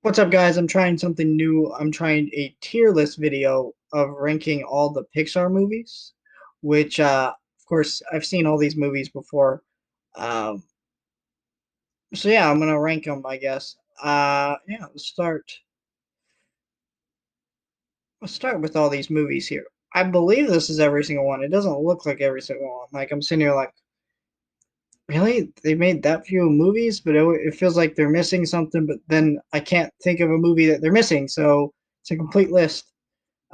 What's up, guys? I'm trying something new. I'm trying a tier list video of ranking all the Pixar movies, which, of course, I've seen all these movies before. Um, so yeah, I'm gonna rank them, I guess. Yeah, Let's start with all these movies here. I believe this is every single one. It doesn't look like every single one. Like I'm sitting here, like, really? They made that few movies, but it feels like they're missing something. But then I can't think of a movie that they're missing, so it's a complete list.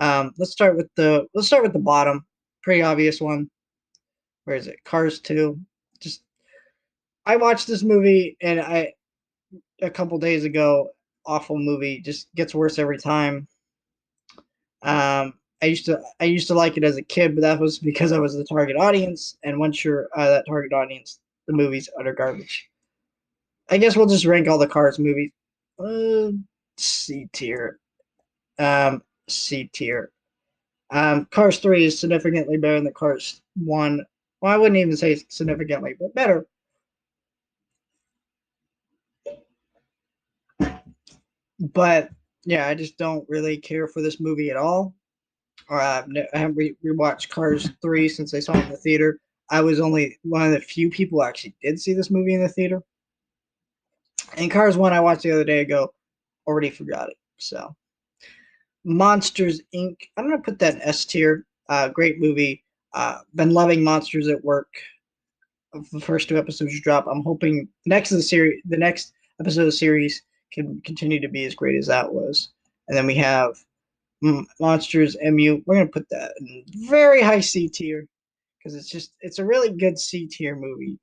Let's start with the bottom. Pretty obvious one. Where is it? Cars 2. Just I watched this movie and I a couple days ago. Awful movie. Just gets worse every time. I used to like it as a kid, but that was because I was the target audience. And once you're that target audience, the movie's utter garbage. I guess we'll just rank all the Cars movies. Uh, C tier. C tier. Cars 3 is significantly better than Cars 1. Well, I wouldn't even say significantly, but better. But yeah, I just don't really care for this movie at all. I haven't rewatched Cars 3 since I saw it in the theater. I was only one of the few people who actually did see this movie in the theater. And Cars 1 I watched the other day ago, already forgot it. So, Monsters Inc. I'm going to put that in S tier. Great movie. Been loving Monsters at Work. The first two episodes drop. I'm hoping the next episode of the series can continue to be as great as that was. And then we have Monsters MU. We're gonna put that in very high C tier because it's a really good C tier movie,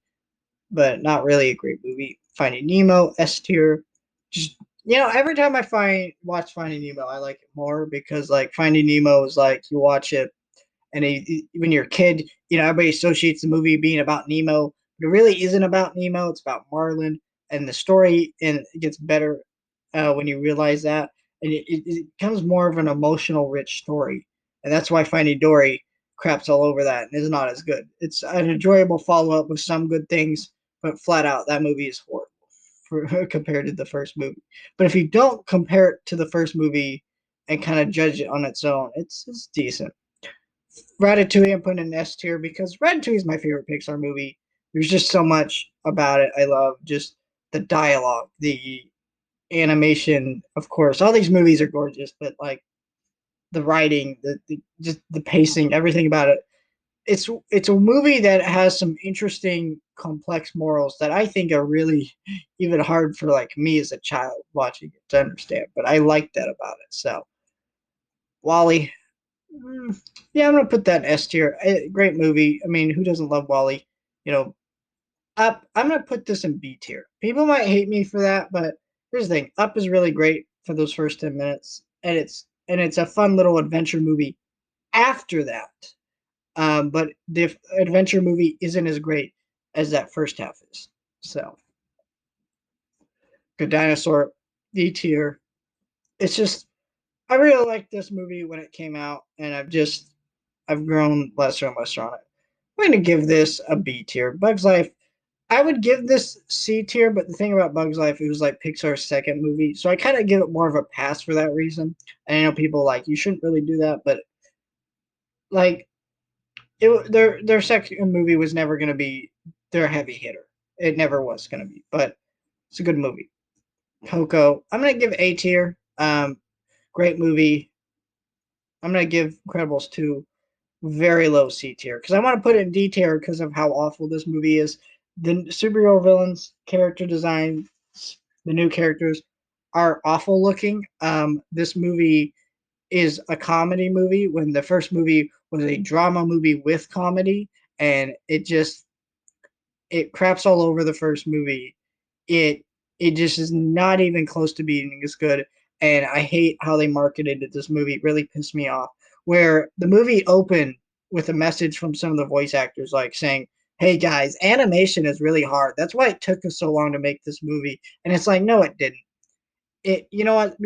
but not really a great movie. Finding Nemo S tier. Just every time watch Finding Nemo, I like it more because like Finding Nemo is like you watch it and when you're a kid, everybody associates the movie being about Nemo, but it really isn't about Nemo. It's about Marlin, and the story and it gets better when you realize that, and it becomes more of an emotional, rich story, and that's why Finding Dory craps all over that and is not as good. It's an enjoyable follow up with some good things, but flat out that movie is horrible compared to the first movie. But if you don't compare it to the first movie and kind of judge it on its own, it's decent. Ratatouille, I'm putting in S tier because Ratatouille is my favorite Pixar movie. There's just so much about it I love. Just the dialogue, the animation, of course. All these movies are gorgeous, but like the writing, just the pacing, everything about it. It's a movie that has some interesting, complex morals that I think are really even hard for like me as a child watching it to understand. But I like that about it. So Wally, yeah, I'm gonna put that in S tier. Great movie. I mean, who doesn't love Wally? You know, Up. I'm gonna put this in B tier. People might hate me for that, but here's the thing: Up is really great for those first 10 minutes, and it's a fun little adventure movie after that. But the adventure movie isn't as great as that first half is. So, Good Dinosaur, D tier. It's just I really liked this movie when it came out, and I've grown lesser and lesser on it. I'm going to give this a B tier. Bugs Life, I would give this C tier, but the thing about Bugs Life, it was like Pixar's second movie, so I kind of give it more of a pass for that reason. And I know people like you shouldn't really do that, but like their second movie was never going to be their heavy hitter. It never was going to be, but it's a good movie. Coco, I'm going to give A tier. Great movie. I'm going to give Incredibles 2 very low C tier because I want to put it in D tier because of how awful this movie is. The superhero villains, character design, the new characters are awful looking. This movie is a comedy movie when the first movie was a drama movie with comedy, and it craps all over the first movie. It it just is not even close to being as good. And I hate how they marketed this movie. It really pissed me off. Where the movie opened with a message from some of the voice actors, like saying, "Hey guys, animation is really hard. That's why it took us so long to make this movie." And it's like, no, it didn't. You know what?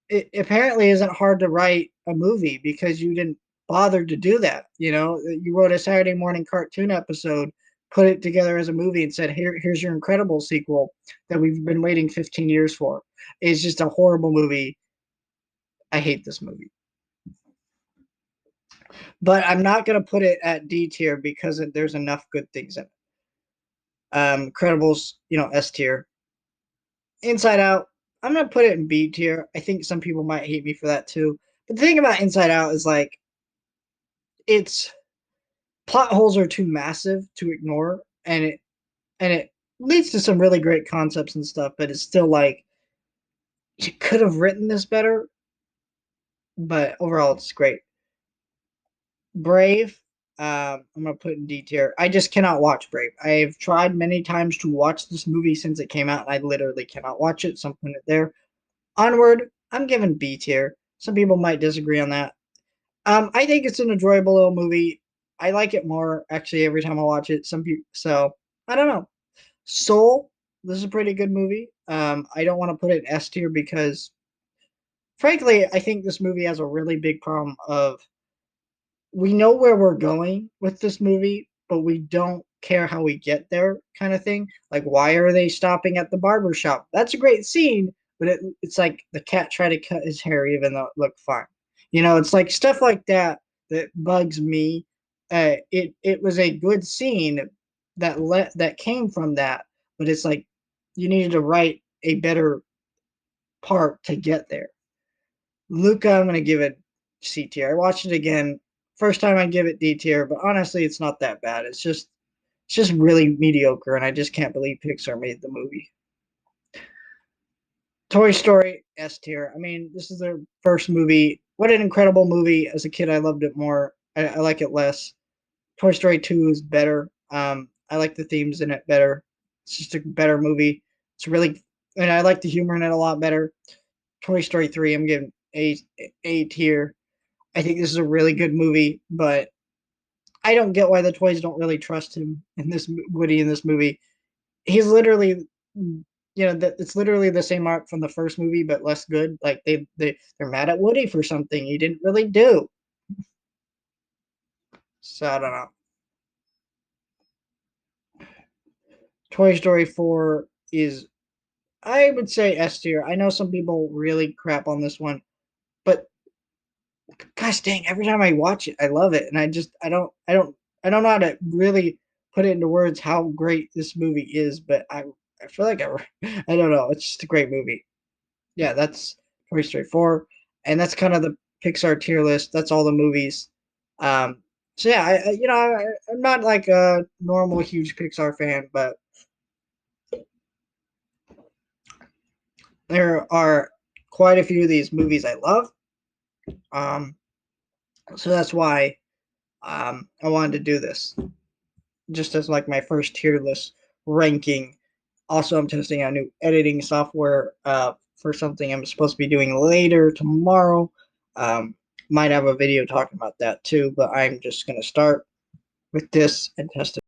It apparently isn't hard to write a movie because you didn't bother to do that. You wrote a Saturday morning cartoon episode, put it together as a movie, and said, here's your incredible sequel that we've been waiting 15 years for. It's just a horrible movie. I hate this movie. But I'm not gonna put it at D tier because there's enough good things in it. Credibles, S tier. Inside Out, I'm gonna put it in B tier. I think some people might hate me for that too. But the thing about Inside Out is like its plot holes are too massive to ignore, and it leads to some really great concepts and stuff. But it's still like you could have written this better. But overall, it's great. Brave, I'm gonna put in D tier. I just cannot watch Brave. I've tried many times to watch this movie since it came out, and I literally cannot watch it. So I'm putting it there. Onward, I'm giving B tier. Some people might disagree on that. I think it's an enjoyable little movie. I like it more actually every time I watch it. Some people, so I don't know. Soul, this is a pretty good movie. I don't want to put it in S tier because, frankly, I think this movie has a really big problem of we know where we're going with this movie, but we don't care how we get there, kind of thing. Like, why are they stopping at the barber shop? That's a great scene, but it's like the cat tried to cut his hair even though it looked fine. It's like stuff like that that bugs me. It was a good scene that came from that, but it's like you needed to write a better part to get there. Luca, I'm gonna give it C tier. I watched it again. First time I give it D tier, but honestly, it's not that bad. It's just really mediocre, and I just can't believe Pixar made the movie. Toy Story S tier. I mean, this is their first movie. What an incredible movie! As a kid, I loved it more. I like it less. Toy Story 2 is better. I like the themes in it better. It's just a better movie. It's really, and I like the humor in it a lot better. Toy Story 3, I'm giving A tier. I think this is a really good movie, but I don't get why the toys don't really trust him in this Woody in this movie. He's literally, that it's literally the same arc from the first movie, but less good. Like they're mad at Woody for something he didn't really do. So I don't know. Toy Story 4 is, I would say, S tier. I know some people really crap on this one, but gosh dang, every time I watch it, I love it, and I don't know how to really put it into words how great this movie is, but I feel like I don't know, it's just a great movie. Yeah, that's Toy Story 4, and that's kind of the Pixar tier list. That's all the movies. Um, so yeah, I'm not like a normal huge Pixar fan, but there are quite a few of these movies I love. Um, so that's why I wanted to do this. Just as like my first tier list ranking. Also, I'm testing out new editing software for something I'm supposed to be doing later tomorrow. Um, might have a video talking about that too, but I'm just going to start with this and test it.